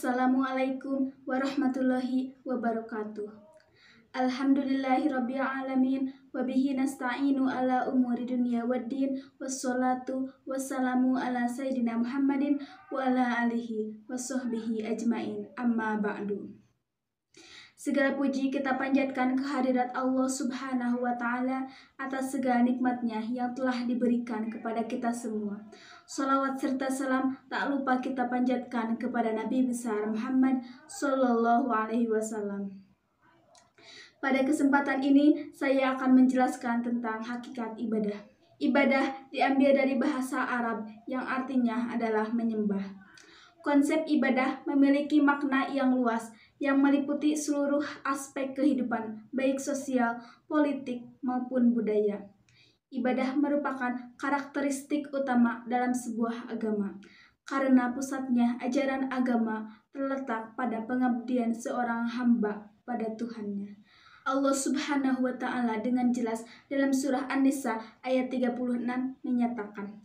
Assalamualaikum warahmatullahi wabarakatuh. Alhamdulillahirabbil alamin wa bihi nasta'inu ala umuri dunya waddin wassalatu wassalamu ala sayyidina Muhammadin wa ala alihi washabbihi ajmain. Amma ba'du. Segala puji kita panjatkan kehadirat Allah Subhanahu wa Ta'ala atas segala nikmatnya yang telah diberikan kepada kita semua. Salawat serta salam tak lupa kita panjatkan kepada Nabi besar Muhammad Sallallahu Alaihi Wasallam. Pada kesempatan ini saya akan menjelaskan tentang hakikat ibadah. Ibadah diambil dari bahasa Arab yang artinya adalah menyembah. Konsep ibadah memiliki makna yang luas yang meliputi seluruh aspek kehidupan, baik sosial, politik, maupun budaya. Ibadah merupakan karakteristik utama dalam sebuah agama, karena pusatnya ajaran agama terletak pada pengabdian seorang hamba pada Tuhannya. Allah Subhanahu wa Ta'ala dengan jelas dalam surah An-Nisa ayat 36 menyatakan,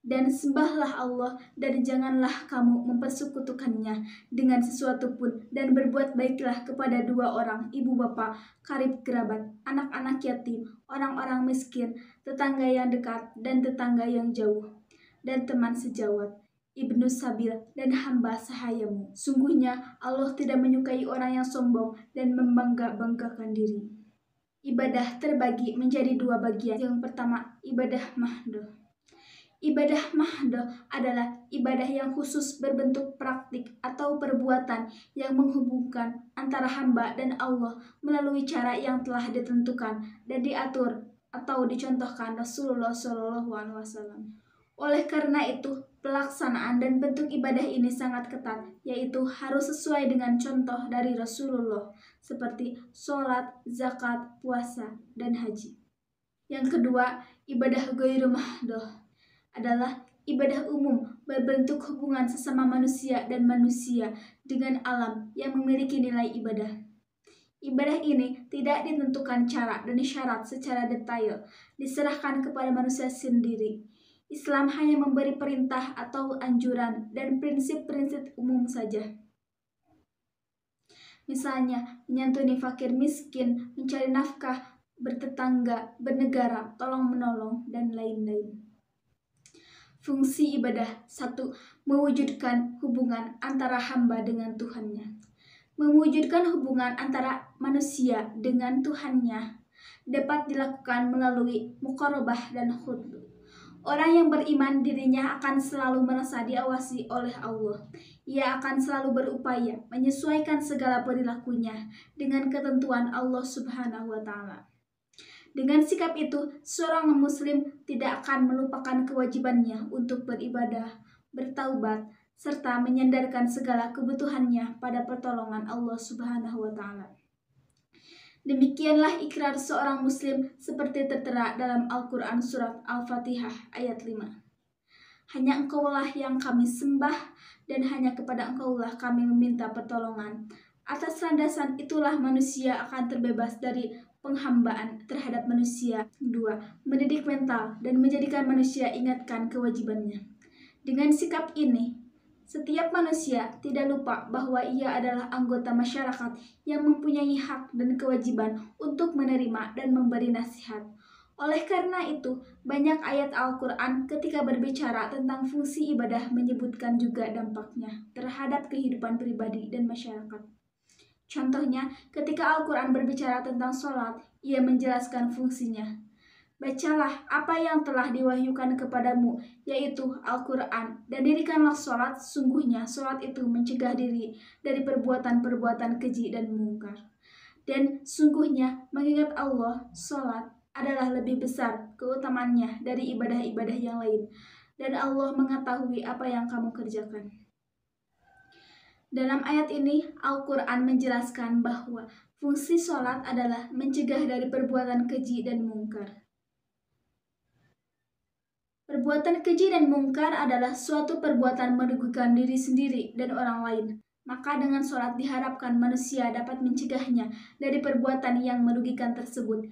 "Dan sembahlah Allah dan janganlah kamu mempersekutukannya dengan sesuatu pun, dan berbuat baiklah kepada dua orang, ibu bapa, karib kerabat, anak-anak yatim, orang-orang miskin, tetangga yang dekat dan tetangga yang jauh, dan teman sejawat, ibnu sabil dan hamba sahayamu. Sungguhnya Allah tidak menyukai orang yang sombong dan membangga-banggakan diri." Ibadah terbagi menjadi dua bagian. Yang pertama, ibadah mahdoh. Ibadah mahdoh adalah ibadah yang khusus berbentuk praktik atau perbuatan yang menghubungkan antara hamba dan Allah melalui cara yang telah ditentukan dan diatur atau dicontohkan Rasulullah SAW. Oleh karena itu, pelaksanaan dan bentuk ibadah ini sangat ketat, yaitu harus sesuai dengan contoh dari Rasulullah seperti sholat, zakat, puasa, dan haji. Yang kedua, ibadah ghairu mahdoh adalah ibadah umum berbentuk hubungan sesama manusia dan manusia dengan alam yang memiliki nilai ibadah. Ibadah ini tidak ditentukan cara dan syarat secara detail, diserahkan kepada manusia sendiri. Islam hanya memberi perintah atau anjuran dan prinsip-prinsip umum saja. Misalnya, menyantuni fakir miskin, mencari nafkah, bertetangga, bernegara, tolong-menolong, dan lain-lain. Fungsi ibadah 1. Mewujudkan hubungan antara hamba dengan Tuhannya. Mewujudkan hubungan antara manusia dengan Tuhannya dapat dilakukan melalui muqarabah dan khudbu. Orang yang beriman dirinya akan selalu merasa diawasi oleh Allah. Ia akan selalu berupaya menyesuaikan segala perilakunya dengan ketentuan Allah Subhanahu wa Ta'ala. Dengan sikap itu, seorang muslim tidak akan melupakan kewajibannya untuk beribadah, bertaubat, serta menyandarkan segala kebutuhannya pada pertolongan Allah Subhanahu wa Ta'ala. Demikianlah ikrar seorang muslim seperti tertera dalam Al-Quran surat Al-Fatihah ayat 5. Hanya Engkaulah yang kami sembah dan hanya kepada Engkaulah kami meminta pertolongan. Atas landasan itulah manusia akan terbebas dari penghambaan terhadap manusia. 2. Mendidik mental dan menjadikan manusia ingatkan kewajibannya. Dengan sikap ini, setiap manusia tidak lupa bahwa ia adalah anggota masyarakat yang mempunyai hak dan kewajiban untuk menerima dan memberi nasihat. Oleh karena itu, banyak ayat Al-Quran ketika berbicara tentang fungsi ibadah menyebutkan juga dampaknya terhadap kehidupan pribadi dan masyarakat. Contohnya, ketika Al-Quran berbicara tentang sholat, ia menjelaskan fungsinya. Bacalah apa yang telah diwahyukan kepadamu, yaitu Al-Quran, dan dirikanlah sholat. Sungguhnya sholat itu mencegah diri dari perbuatan-perbuatan keji dan mungkar. Dan sungguhnya mengingat Allah, sholat adalah lebih besar keutamaannya dari ibadah-ibadah yang lain. Dan Allah mengetahui apa yang kamu kerjakan. Dalam ayat ini, Al-Quran menjelaskan bahwa fungsi sholat adalah mencegah dari perbuatan keji dan mungkar. Perbuatan keji dan mungkar adalah suatu perbuatan merugikan diri sendiri dan orang lain. Maka dengan sholat diharapkan manusia dapat mencegahnya dari perbuatan yang merugikan tersebut.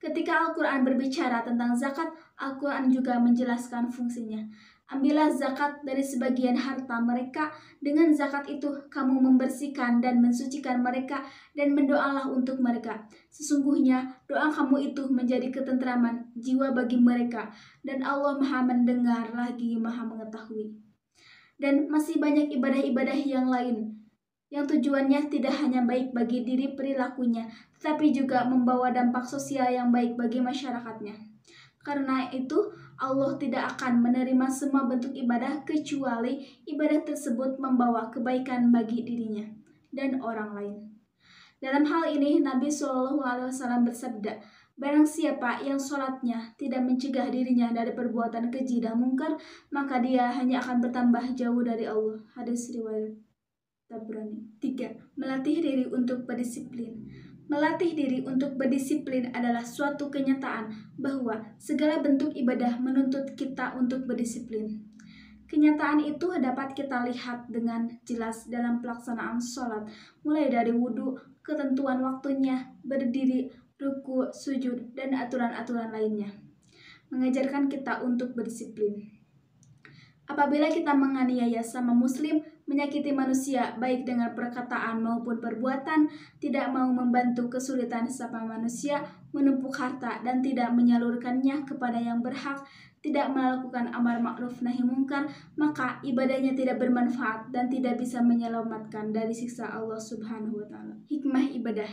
Ketika Al-Quran berbicara tentang zakat, Al-Quran juga menjelaskan fungsinya. Ambillah zakat dari sebagian harta mereka. Dengan zakat itu kamu membersihkan dan mensucikan mereka, dan berdoalah untuk mereka. Sesungguhnya doa kamu itu menjadi ketentraman jiwa bagi mereka, dan Allah Maha mendengar lagi Maha mengetahui. Dan masih banyak ibadah-ibadah yang lain yang tujuannya tidak hanya baik bagi diri perilakunya, tetapi juga membawa dampak sosial yang baik bagi masyarakatnya. Karena itu, Allah tidak akan menerima semua bentuk ibadah kecuali ibadah tersebut membawa kebaikan bagi dirinya dan orang lain. Dalam hal ini, Nabi SAW bersabda, barang siapa yang sholatnya tidak mencegah dirinya dari perbuatan keji dan mungkar, maka dia hanya akan bertambah jauh dari Allah. Hadis riwayat Tabrani. 3. Melatih diri untuk berdisiplin. Melatih diri untuk berdisiplin adalah suatu kenyataan bahwa segala bentuk ibadah menuntut kita untuk berdisiplin. Kenyataan itu dapat kita lihat dengan jelas dalam pelaksanaan sholat, mulai dari wudhu, ketentuan waktunya, berdiri, ruku, sujud, dan aturan-aturan lainnya. Mengajarkan kita untuk berdisiplin. Apabila kita menganiaya sama muslim, menyakiti manusia baik dengan perkataan maupun perbuatan, tidak mau membantu kesulitan sama manusia, menumpuk harta dan tidak menyalurkannya kepada yang berhak, tidak melakukan amar ma'ruf nahi mungkar, maka ibadahnya tidak bermanfaat dan tidak bisa menyelamatkan dari siksa Allah Subhanahu wa Ta'ala. Hikmah ibadah.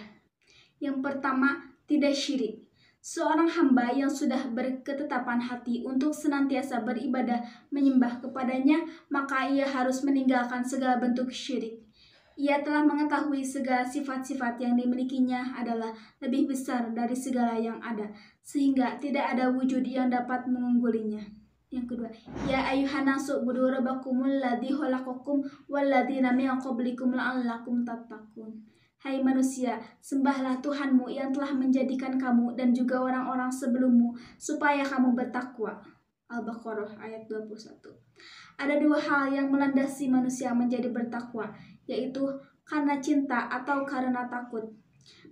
Yang pertama, tidak syirik. Seorang hamba yang sudah berketetapan hati untuk senantiasa beribadah menyembah kepadanya, maka ia harus meninggalkan segala bentuk syirik. Ia telah mengetahui segala sifat-sifat yang dimilikinya adalah lebih besar dari segala yang ada, sehingga tidak ada wujud yang dapat mengunggulinya. Yang kedua, ya ayuhan nasu u'budu rabbakumul ladzi khalaqakum wal ladzina min qablikum la'allakum tattaqun. Hai manusia, sembahlah Tuhanmu yang telah menjadikan kamu dan juga orang-orang sebelummu supaya kamu bertakwa. Al-Baqarah ayat 21. Ada dua hal yang melandasi manusia menjadi bertakwa, yaitu karena cinta atau karena takut.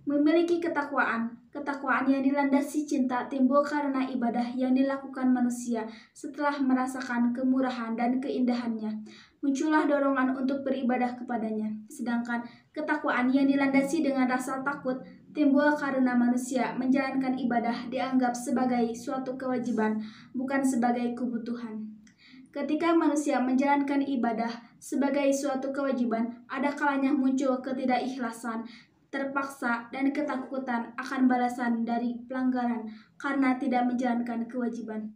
Memiliki ketakwaan yang dilandasi cinta timbul karena ibadah yang dilakukan manusia setelah merasakan kemurahan dan keindahannya. Muncullah dorongan untuk beribadah kepadanya. Sedangkan ketakwaan yang dilandasi dengan rasa takut timbul karena manusia menjalankan ibadah dianggap sebagai suatu kewajiban, bukan sebagai kebutuhan. Ketika manusia menjalankan ibadah sebagai suatu kewajiban, ada kalanya muncul ketidakikhlasan, terpaksa, dan ketakutan akan balasan dari pelanggaran karena tidak menjalankan kewajiban.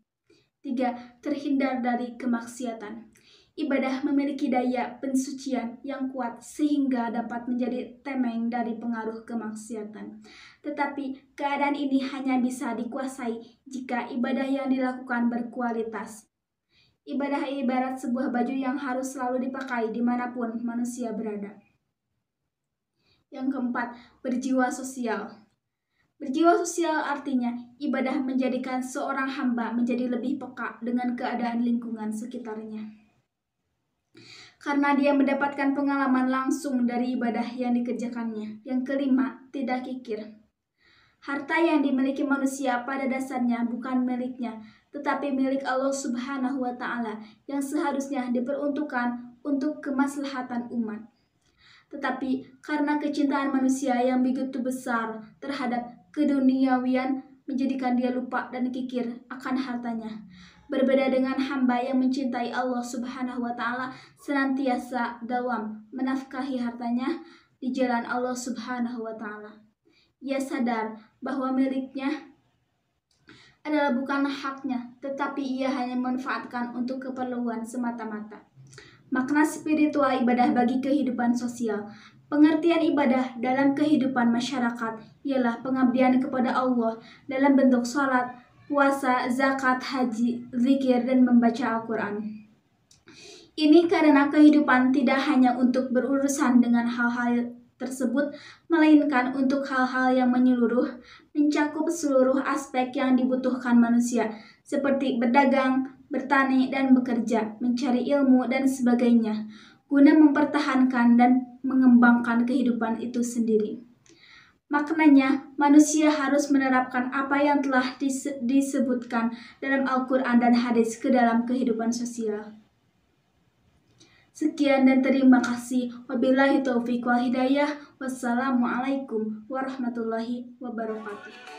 3. Terhindar dari kemaksiatan. Ibadah memiliki daya pensucian yang kuat sehingga dapat menjadi tameng dari pengaruh kemaksiatan. Tetapi keadaan ini hanya bisa dikuasai jika ibadah yang dilakukan berkualitas. Ibadah ibarat sebuah baju yang harus selalu dipakai dimanapun manusia berada. Yang keempat, berjiwa sosial. Berjiwa sosial artinya ibadah menjadikan seorang hamba menjadi lebih peka dengan keadaan lingkungan sekitarnya. Karena dia mendapatkan pengalaman langsung dari ibadah yang dikerjakannya. Yang kelima, tidak kikir. Harta yang dimiliki manusia pada dasarnya bukan miliknya, tetapi milik Allah Subhanahu wa Ta'ala yang seharusnya diperuntukkan untuk kemaslahatan umat. Tetapi karena kecintaan manusia yang begitu besar terhadap keduniawian menjadikan dia lupa dan kikir akan hartanya. Berbeda dengan hamba yang mencintai Allah Subhanahu wa Ta'ala, senantiasa dawam menafkahi hartanya di jalan Allah Subhanahu wa Ta'ala. Ia sadar bahwa miliknya adalah bukan haknya, tetapi ia hanya memanfaatkan untuk keperluan semata-mata. Makna spiritual ibadah bagi kehidupan sosial. Pengertian ibadah dalam kehidupan masyarakat ialah pengabdian kepada Allah dalam bentuk salat, puasa, zakat, haji, zikir, dan membaca Al-Quran. Ini karena kehidupan tidak hanya untuk berurusan dengan hal-hal tersebut, melainkan untuk hal-hal yang menyeluruh, mencakup seluruh aspek yang dibutuhkan manusia, seperti berdagang, bertani, dan bekerja, mencari ilmu, dan sebagainya, guna mempertahankan dan mengembangkan kehidupan itu sendiri. Maknanya, manusia harus menerapkan apa yang telah disebutkan dalam Al-Quran dan hadis ke dalam kehidupan sosial. Sekian dan terima kasih. Wabillahi taufiq wal hidayah. Wassalamualaikum warahmatullahi wabarakatuh.